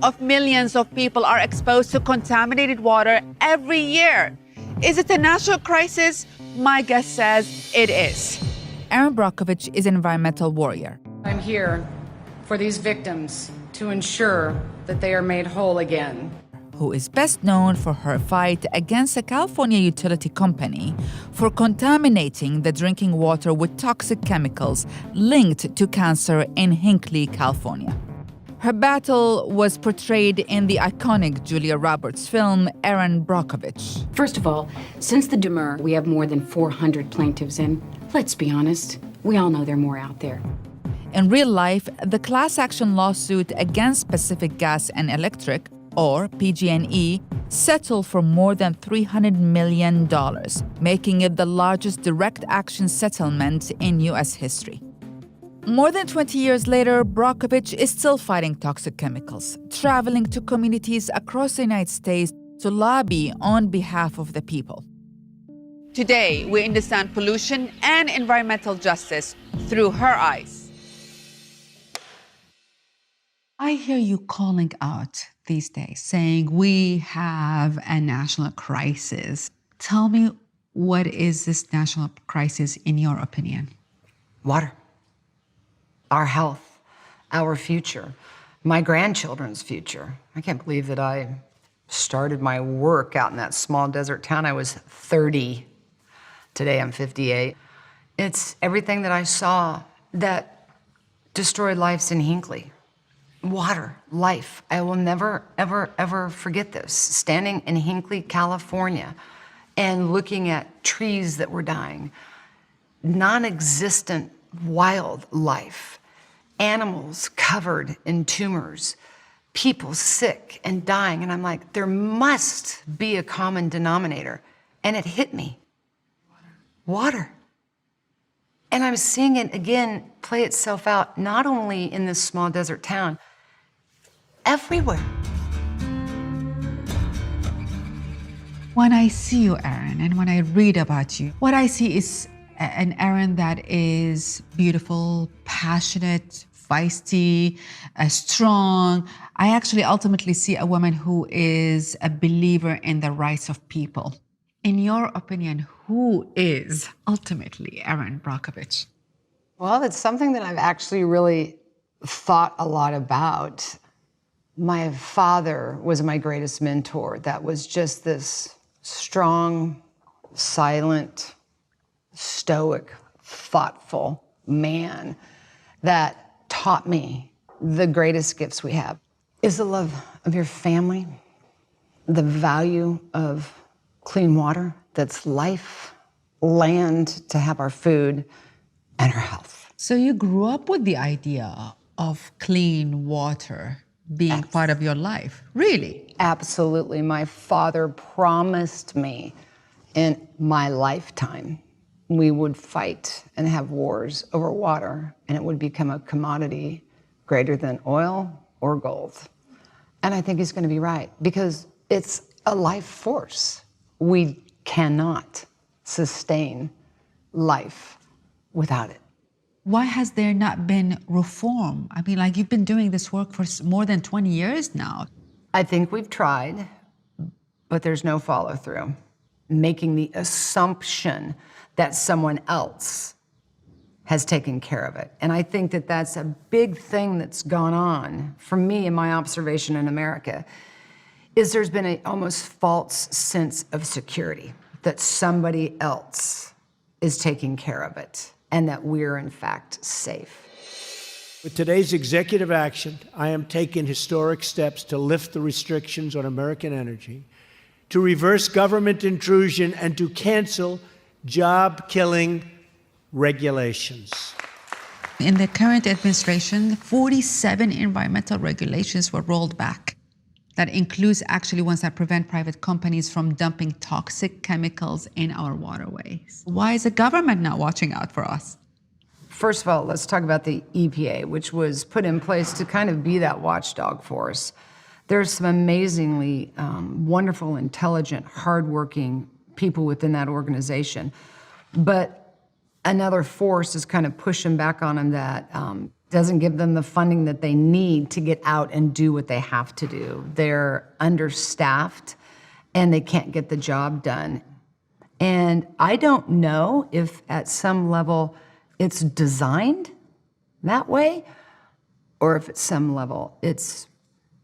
of millions of people are exposed to contaminated water every year. Is it a national crisis? My guess says it is. Erin Brockovich is an environmental warrior. I'm here for these victims to ensure that they are made whole again. Who is best known for her fight against a California utility company for contaminating the drinking water with toxic chemicals linked to cancer in Hinckley, California. Her battle was portrayed in the iconic Julia Roberts film, Erin Brockovich. First of all, since the demur, we have more than 400 plaintiffs in. Let's be honest, we all know there are more out there. In real life, the class action lawsuit against Pacific Gas and Electric, or PG&E, settled for more than $300 million, making it the largest direct action settlement in U.S. history. More than 20 years later, Brockovich is still fighting toxic chemicals, traveling to communities across the United States to lobby on behalf of the people. Today, we understand pollution and environmental justice through her eyes. I hear you calling out these days, saying we have a national crisis. Tell me, what is this national crisis in your opinion? Water. Our health, our future, my grandchildren's future. I can't believe that I started my work out in that small desert town. I was 30. Today I'm 58. It's everything that I saw that destroyed lives in Hinckley. Water, life. I will never, ever, ever forget this. Standing in Hinckley, California, and looking at trees that were dying, non-existent wildlife, animals covered in tumors, people sick and dying. And I'm like, there must be a common denominator. And it hit me. Water. And I'm seeing it again play itself out, not only in this small desert town, everywhere. When I see you, Erin, and when I read about you, what I see is an Erin that is beautiful, passionate, feisty, strong. I actually ultimately see a woman who is a believer in the rights of people. In your opinion, who is ultimately Erin Brockovich? Well, it's something that I've actually really thought a lot about. My father was my greatest mentor. That was just this strong, silent, stoic, thoughtful man that taught me the greatest gifts we have is the love of your family, the value of clean water, that's life, land to have our food, and our health. So you grew up with the idea of clean water being part of your life, really? Absolutely. My father promised me in my lifetime we would fight and have wars over water, and it would become a commodity greater than oil or gold. And I think he's going to be right, because it's a life force. We cannot sustain life without it. Why has there not been reform? I mean, like, you've been doing this work for more than 20 years now. I think we've tried, but there's no follow through. Making the assumption that someone else has taken care of it. And I think that that's a big thing that's gone on for me in my observation in America, is there's been an almost false sense of security that somebody else is taking care of it and that we're in fact safe. With today's executive action, I am taking historic steps to lift the restrictions on American energy, to reverse government intrusion, and to cancel job-killing regulations. In the current administration, 47 environmental regulations were rolled back. That includes actually ones that prevent private companies from dumping toxic chemicals in our waterways. Why is the government not watching out for us? First of all, let's talk about the EPA, which was put in place to kind of be that watchdog for us. There's some amazingly wonderful, intelligent, hardworking people within that organization. But another force is kind of pushing back on them that doesn't give them the funding that they need to get out and do what they have to do. They're understaffed and they can't get the job done. And I don't know if at some level it's designed that way, or if at some level it's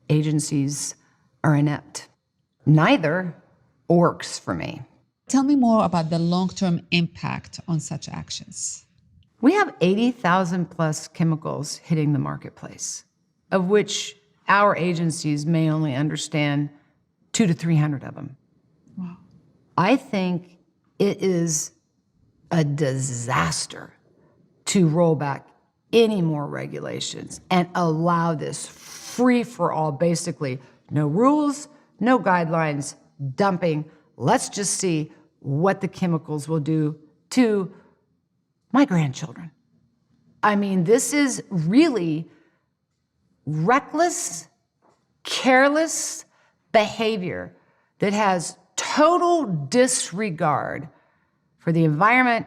agencies are inept. Neither works for me. Tell me more about the long-term impact on such actions. We have 80,000 plus chemicals hitting the marketplace, of which our agencies may only understand 200 to 300 of them. Wow. I think it is a disaster to roll back any more regulations and allow this free-for-all, basically no rules, no guidelines, dumping. Let's just see what the chemicals will do to my grandchildren. I mean, this is really reckless, careless behavior that has total disregard for the environment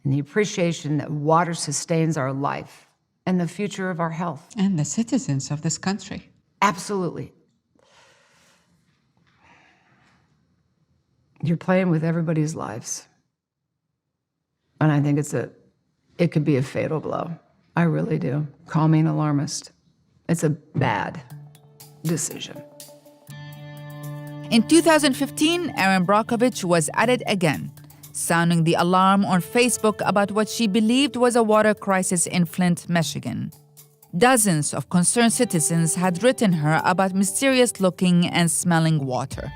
and the appreciation that water sustains our life and the future of our health. And the citizens of this country. Absolutely. You're playing with everybody's lives. And I think it could be a fatal blow. I really do. Call me an alarmist. It's a bad decision. In 2015, Erin Brockovich was at it again, sounding the alarm on Facebook about what she believed was a water crisis in Flint, Michigan. Dozens of concerned citizens had written her about mysterious-looking and smelling water.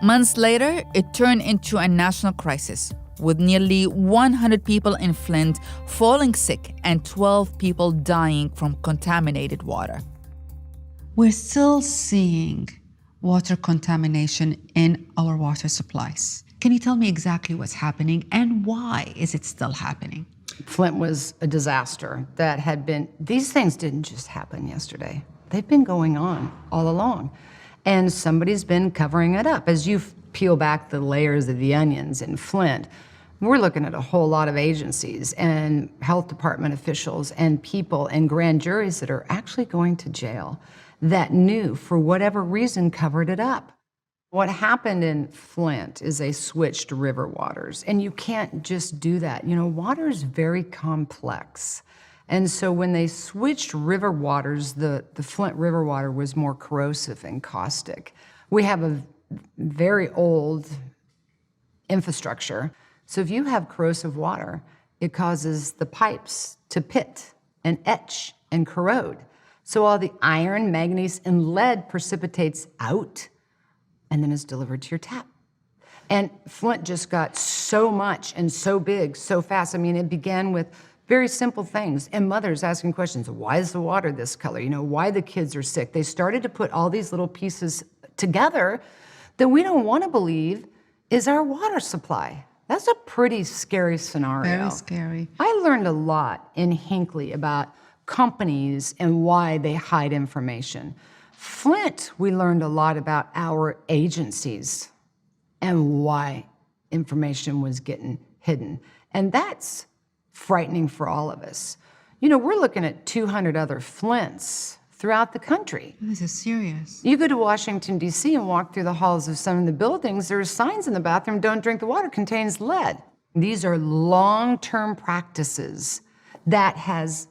Months later, it turned into a national crisis, with nearly 100 people in Flint falling sick and 12 people dying from contaminated water. We're still seeing water contamination in our water supplies. Can you tell me exactly what's happening and why is it still happening? Flint was a disaster that had been, these things didn't just happen yesterday. They've been going on all along. And somebody's been covering it up. As you peel back the layers of the onions in Flint, we're looking at a whole lot of agencies and health department officials and people and grand juries that are actually going to jail that knew, for whatever reason, covered it up. What happened in Flint is they switched river waters, and you can't just do that. You know, water is very complex. And so when they switched river waters, the Flint river water was more corrosive and caustic. We have a very old infrastructure. So if you have corrosive water, it causes the pipes to pit and etch and corrode. So all the iron, manganese, and lead precipitates out and then is delivered to your tap. And Flint just got so much and so big so fast. I mean, it began with very simple things and mothers asking questions. Why is the water this color? You know, why the kids are sick? They started to put all these little pieces together that we don't want to believe is our water supply. That's a pretty scary scenario. Very scary. I learned a lot in Hinckley about companies and why they hide information. Flint, we learned a lot about our agencies and why information was getting hidden. And that's frightening for all of us. You know, we're looking at 200 other Flints throughout the country. This is serious. You go to Washington, D.C. and walk through the halls of some of the buildings, there are signs in the bathroom, don't drink the water, contains lead. These are long-term practices that has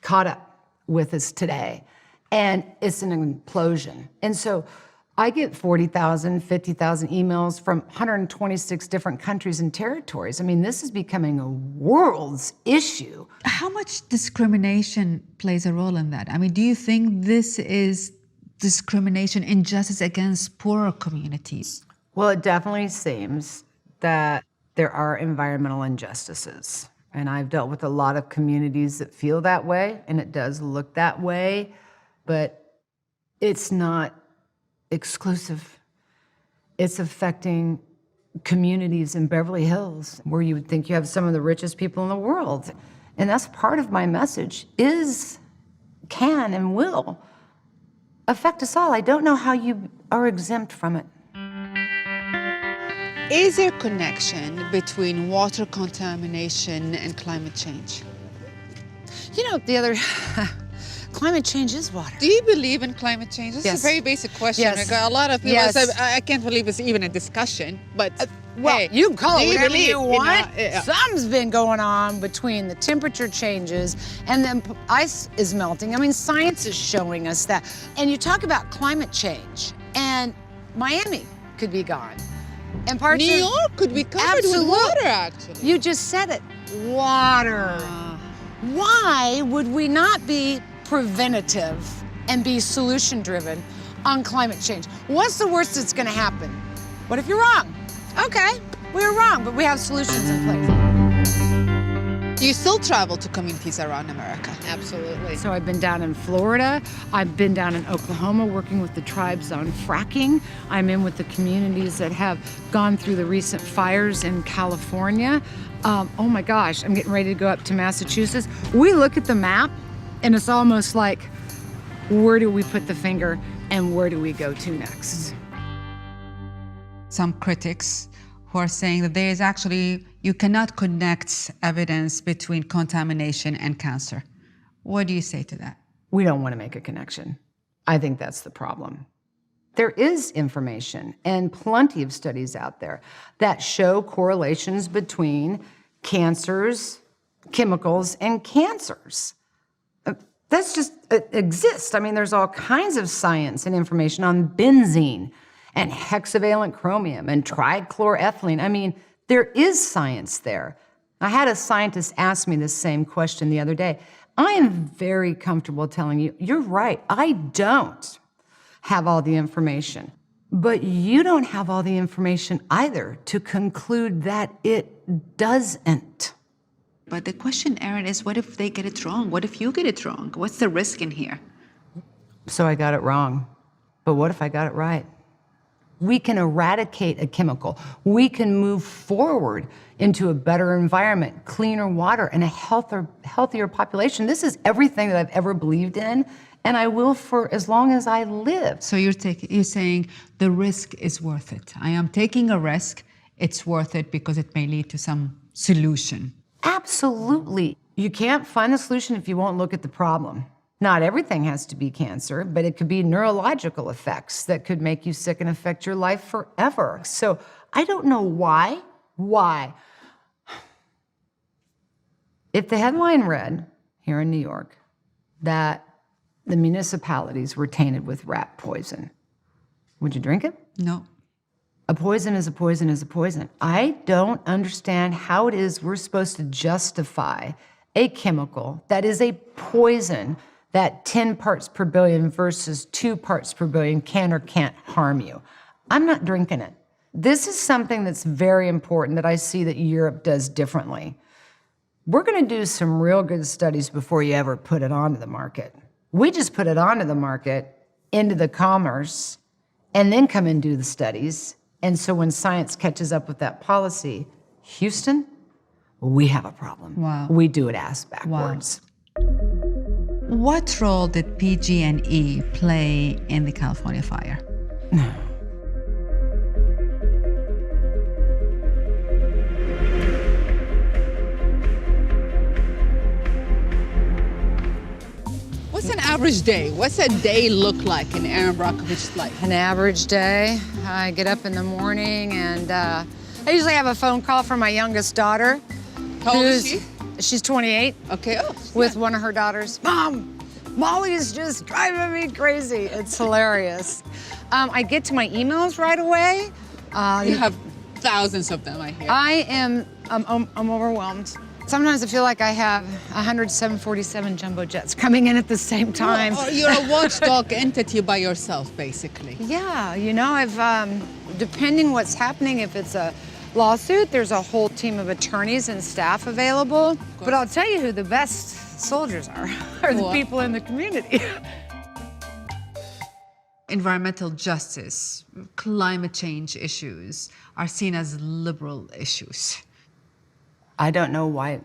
caught up with us today. And it's an implosion. And so I get 40,000, 50,000 emails from 126 different countries and territories. I mean, this is becoming a world's issue. How much discrimination plays a role in that? I mean, do you think this is discrimination, injustice against poorer communities? Well, it definitely seems that there are environmental injustices. And I've dealt with a lot of communities that feel that way, and it does look that way, but it's not exclusive. It's affecting communities in Beverly Hills where you would think you have some of the richest people in the world. And that's part of my message can and will affect us all. I don't know how you are exempt from it. Is there a connection between water contamination and climate change? Climate change is water. Do you believe in climate change? This is a very basic question. Yes. A lot of people Yes. say, I can't believe it's even a discussion, but Well, hey, you can call do it whatever believe, you want. yeah. Something's been going on between the temperature changes and then ice is melting. I mean, science is showing us that. And you talk about climate change, and Miami could be gone. And parts New of York could be covered Absolutely. with water, actually. You just said it. Water. Why would we not be preventative and be solution driven on climate change? What's the worst that's going to happen? What if you're wrong? Okay, we were wrong, but we have solutions in place. You still travel to communities around America. Absolutely. So I've been down in Florida. I've been down in Oklahoma working with the tribes on fracking. I'm in with the communities that have gone through the recent fires in California. Oh my gosh, I'm getting ready to go up to Massachusetts. We look at the map and it's almost like, where do we put the finger and where do we go to next? Some critics who are saying that there is actually, you cannot connect evidence between contamination and cancer. What do you say to that? We don't want to make a connection. I think that's the problem. There is information and plenty of studies out there that show correlations between cancers, chemicals, and cancers. That's just, it exists. I mean, there's all kinds of science and information on benzene and hexavalent chromium and trichloroethylene. I mean, there is science there. I had a scientist ask me this same question the other day. I am very comfortable telling you, you're right, I don't have all the information. But you don't have all the information either to conclude that it doesn't. But the question, Erin, is what if they get it wrong? What if you get it wrong? What's the risk in here? So I got it wrong. But what if I got it right? We can eradicate a chemical. We can move forward into a better environment, cleaner water, and a healthier population. This is everything that I've ever believed in, and I will for as long as I live. So you're saying the risk is worth it. I am taking a risk. It's worth it because it may lead to some solution. Absolutely. You can't find the solution if you won't look at the problem. Not everything has to be cancer, but it could be neurological effects that could make you sick and affect your life forever. So I don't know why. If the headline read here in New York that the municipalities were tainted with rat poison, would you drink it? No. A poison is a poison is a poison. I don't understand how it is we're supposed to justify a chemical that is a poison that 10 parts per billion versus 2 parts per billion can or can't harm you. I'm not drinking it. This is something that's very important that I see that Europe does differently. We're gonna do some real good studies before you ever put it onto the market. We just put it onto the market, into the commerce, and then come and do the studies. And so when science catches up with that policy, Houston, we have a problem. Wow. We do it ass backwards. What role did PG&E play in the California fire? What's an average day? What's a day look like in Erin Brockovich's life? An average day, I get up in the morning and I usually have a phone call from my youngest daughter. How old is she? She's 28. Okay, With one of her daughters. Mom, Molly is just driving me crazy. It's hilarious. I get to my emails right away. You have thousands of them, I hear. I'm overwhelmed. Sometimes I feel like I have 147 jumbo jets coming in at the same time. Well, you're a watchdog entity by yourself, basically. Yeah, you know, depending what's happening, if it's a lawsuit, there's a whole team of attorneys and staff available. But I'll tell you who the best soldiers are the people in the community. Environmental justice, climate change issues are seen as liberal issues. I don't know why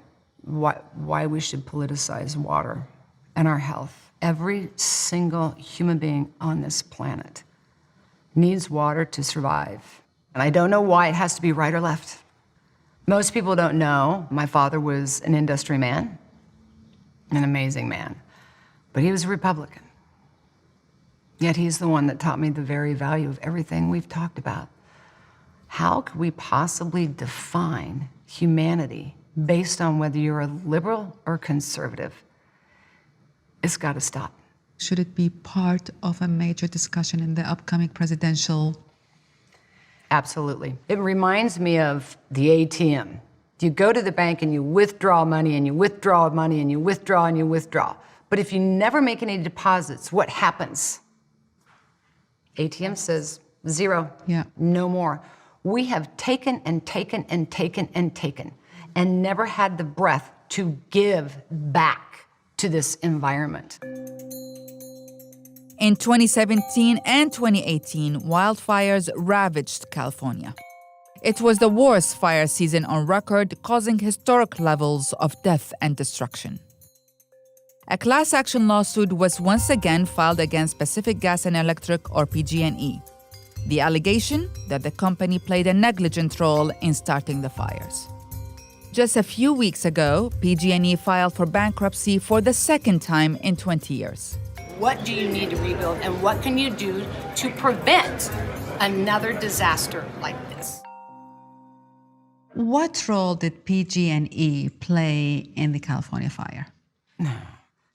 we should politicize water and our health. Every single human being on this planet needs water to survive. And I don't know why it has to be right or left. Most people don't know my father was an industry man. an amazing man, but he was a Republican. Yet he's the one that taught me the very value of everything we've talked about. How could we possibly define humanity based on whether you're a liberal or conservative? It's got to stop. Should it be part of a major discussion in the upcoming presidential? Absolutely. It reminds me of the ATM. You go to the bank and you withdraw money and you withdraw money and you withdraw and you withdraw. But if you never make any deposits, what happens? ATM says zero. Yeah. No more. We have taken and taken and taken and taken and never had the breath to give back to this environment. In 2017 and 2018, wildfires ravaged California. It was the worst fire season on record, causing historic levels of death and destruction. A class action lawsuit was once again filed against Pacific Gas and Electric, or PG&E. The allegation that the company played a negligent role in starting the fires. Just a few weeks ago, PG&E filed for bankruptcy for the second time in 20 years. What do you need to rebuild, and what can you do to prevent another disaster like this? What role did PG&E play in the California fire?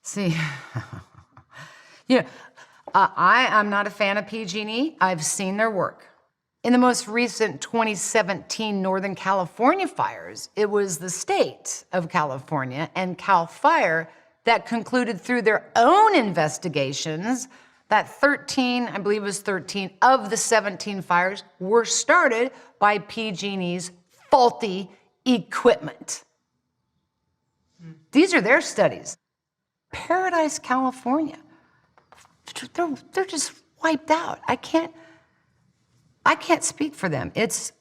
See, I'm not a fan of PG&E. I've seen their work. In the most recent 2017 Northern California fires, it was the state of California and CAL FIRE that concluded through their own investigations that 13 of the 17 fires were started by PG&E's faulty equipment. These are their studies. Paradise, California, they're just wiped out. I can't speak for them. It's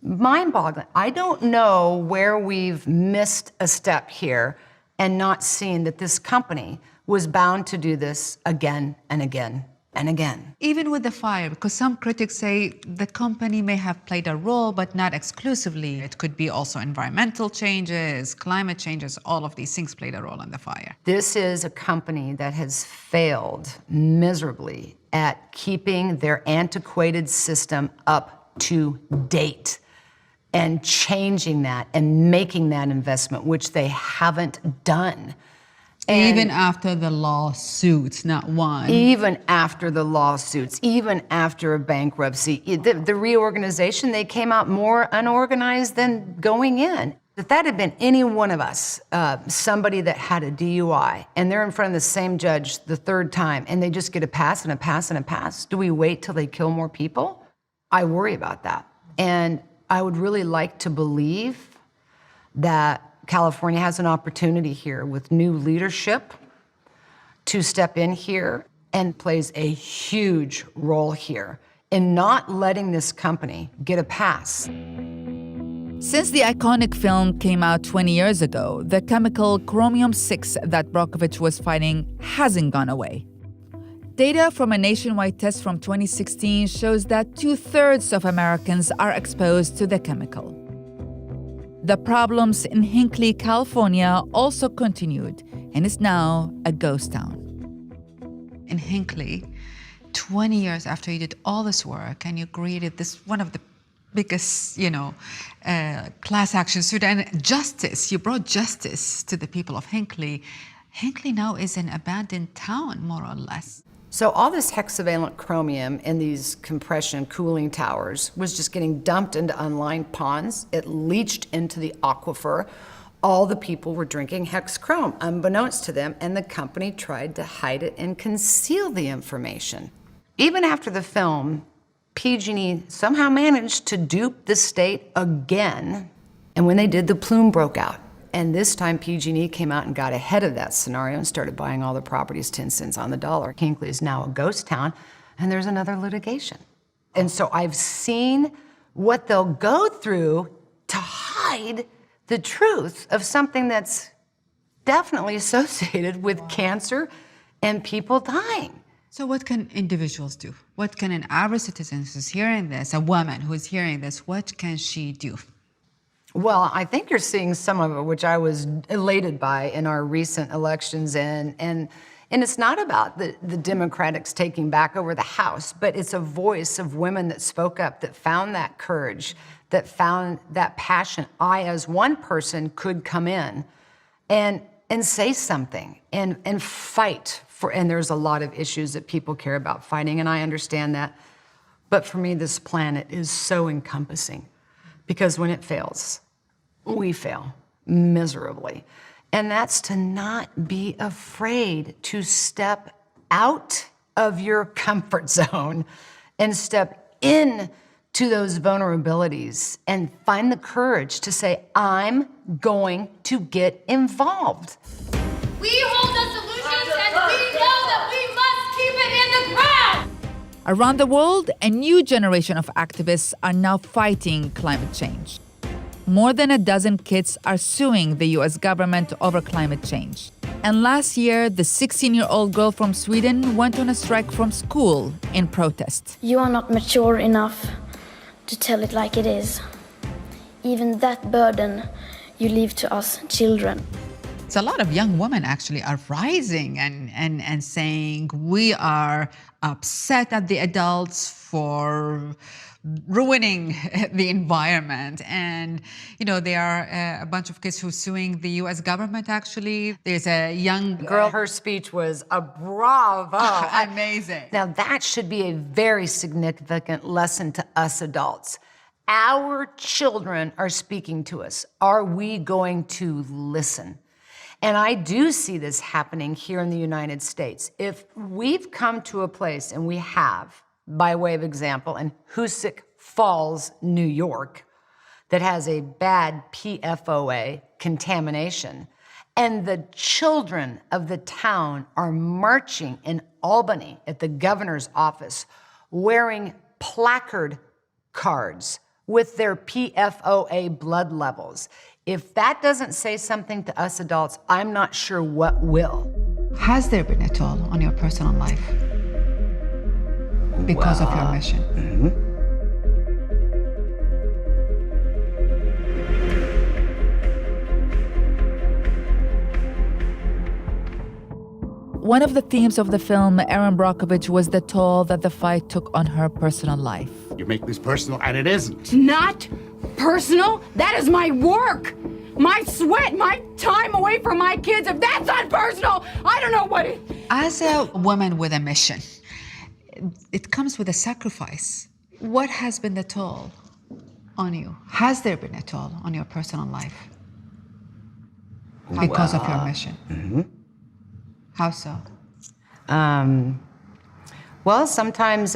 mind-boggling. I don't know where we've missed a step here and not seen that this company was bound to do this again and again and again. Even with the fire, because some critics say the company may have played a role, but not exclusively. It could be also environmental changes, climate changes, all of these things played a role in the fire. This is a company that has failed miserably at keeping their antiquated system up to date and changing that and making that investment, which they haven't done. And even after the lawsuits, not one. Even after the lawsuits, even after a bankruptcy, the reorganization, they came out more unorganized than going in. If that had been any one of us, somebody that had a DUI, and they're in front of the same judge the third time, and they just get a pass and a pass and a pass, do we wait till they kill more people? I worry about that. And I would really like to believe that California has an opportunity here with new leadership to step in here and plays a huge role here in not letting this company get a pass. Since the iconic film came out 20 years ago, the chemical chromium-6 that Brockovich was fighting hasn't gone away. Data from a nationwide test from 2016 shows that 2/3 of Americans are exposed to the chemical. The problems in Hinckley, California also continued and is now a ghost town. In Hinckley, 20 years after you did all this work and you created this, one of the biggest, class action suit and justice, you brought justice to the people of Hinckley. Hinckley now is an abandoned town, more or less. So all this hexavalent chromium in these compression cooling towers was just getting dumped into unlined ponds. It leached into the aquifer. All the people were drinking hexchrome, unbeknownst to them, and the company tried to hide it and conceal the information. Even after the film, PG&E somehow managed to dupe the state again. And when they did, the plume broke out. And this time PG&E came out and got ahead of that scenario and started buying all the properties 10 cents on the dollar. Hinckley is now a ghost town, and there's another litigation. And so I've seen what they'll go through to hide the truth of something that's definitely associated with cancer and people dying. So what can individuals do? What can an average citizen who's hearing this, a woman who is hearing this, what can she do? Well, I think you're seeing some of it, which I was elated by in our recent elections. And it's not about the Democrats taking back over the House, but it's a voice of women that spoke up, that found that courage, that found that passion. I, as one person, could come in and say something and fight for, and there's a lot of issues that people care about fighting, and I understand that. But for me, this planet is so encompassing. Because when it fails, we fail miserably. And that's to not be afraid to step out of your comfort zone and step in to those vulnerabilities and find the courage to say, I'm going to get involved. We hold the solutions and we know that we must keep it in the ground. Around the world, a new generation of activists are now fighting climate change. More than a dozen kids are suing the US government over climate change. And last year, the 16-year-old girl from Sweden went on a strike from school in protest. You are not mature enough to tell it like it is. Even that burden you leave to us children. So a lot of young women actually are rising and saying, we are upset at the adults for ruining the environment. And, you know, there are a bunch of kids who are suing the US government, actually. There's a young girl, her speech was a bravo. Amazing. Now that should be a very significant lesson to us adults. Our children are speaking to us. Are we going to listen? And I do see this happening here in the United States. If we've come to a place, and we have, by way of example, in Hoosick Falls, New York, that has a bad PFOA contamination, and the children of the town are marching in Albany at the governor's office wearing placard cards with their PFOA blood levels. If that doesn't say something to us adults, I'm not sure what will. Has there been a toll on your personal life because of your mission? Mm-hmm. One of the themes of the film, Erin Brockovich, was the toll that the fight took on her personal life. You make this personal, and it isn't. Not personal? That is my work. My sweat, my time away from my kids. If that's not personal, I don't know what it is. As a woman with a mission, it comes with a sacrifice. What has been the toll on you? Has there been a toll on your personal life because of your mission? Mm-hmm. How so? Well, sometimes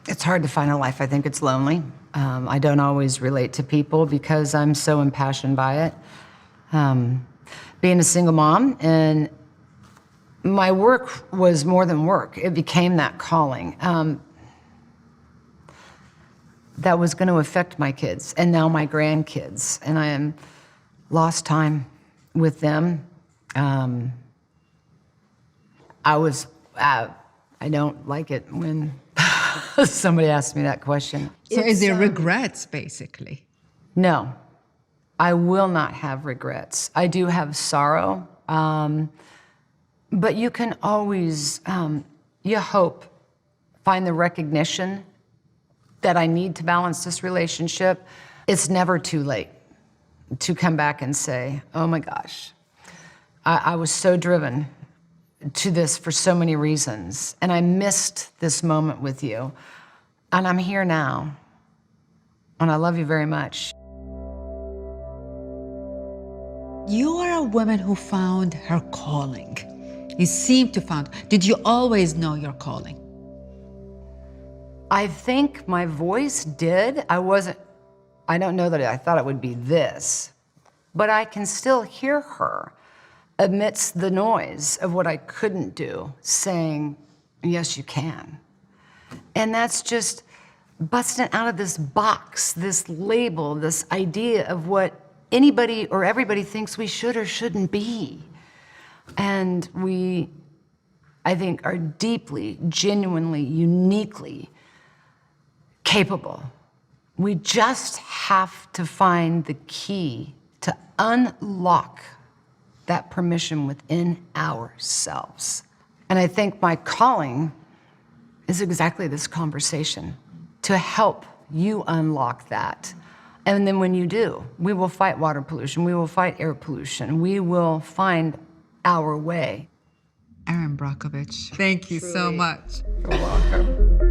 it's hard to find a life. I think it's lonely. I don't always relate to people because I'm so impassioned by it. Being a single mom, and my work was more than work. It became that calling that was going to affect my kids and now my grandkids. And I am lost time with them. I don't like it when somebody asks me that question. So is there regrets, basically? No, I will not have regrets. I do have sorrow, but you can always, you hope, find the recognition that I need to balance this relationship. It's never too late to come back and say, oh my gosh, I was so driven to this for so many reasons, and I missed this moment with you, and I'm here now, and I love you very much. You are a woman who found her calling. You seem to found. Did you always know your calling? I think my voice did. I don't know that I thought it would be this, but I can still hear her amidst the noise of what I couldn't do, saying, yes, you can. And that's just busting out of this box, this label, this idea of what anybody or everybody thinks we should or shouldn't be. And we, I think, are deeply, genuinely, uniquely capable We just have to find the key to unlock that permission within ourselves. And I think my calling is exactly this conversation, to help you unlock that. And then when you do, we will fight water pollution, we will fight air pollution, we will find our way. Erin Brockovich, thank you so much. You're welcome.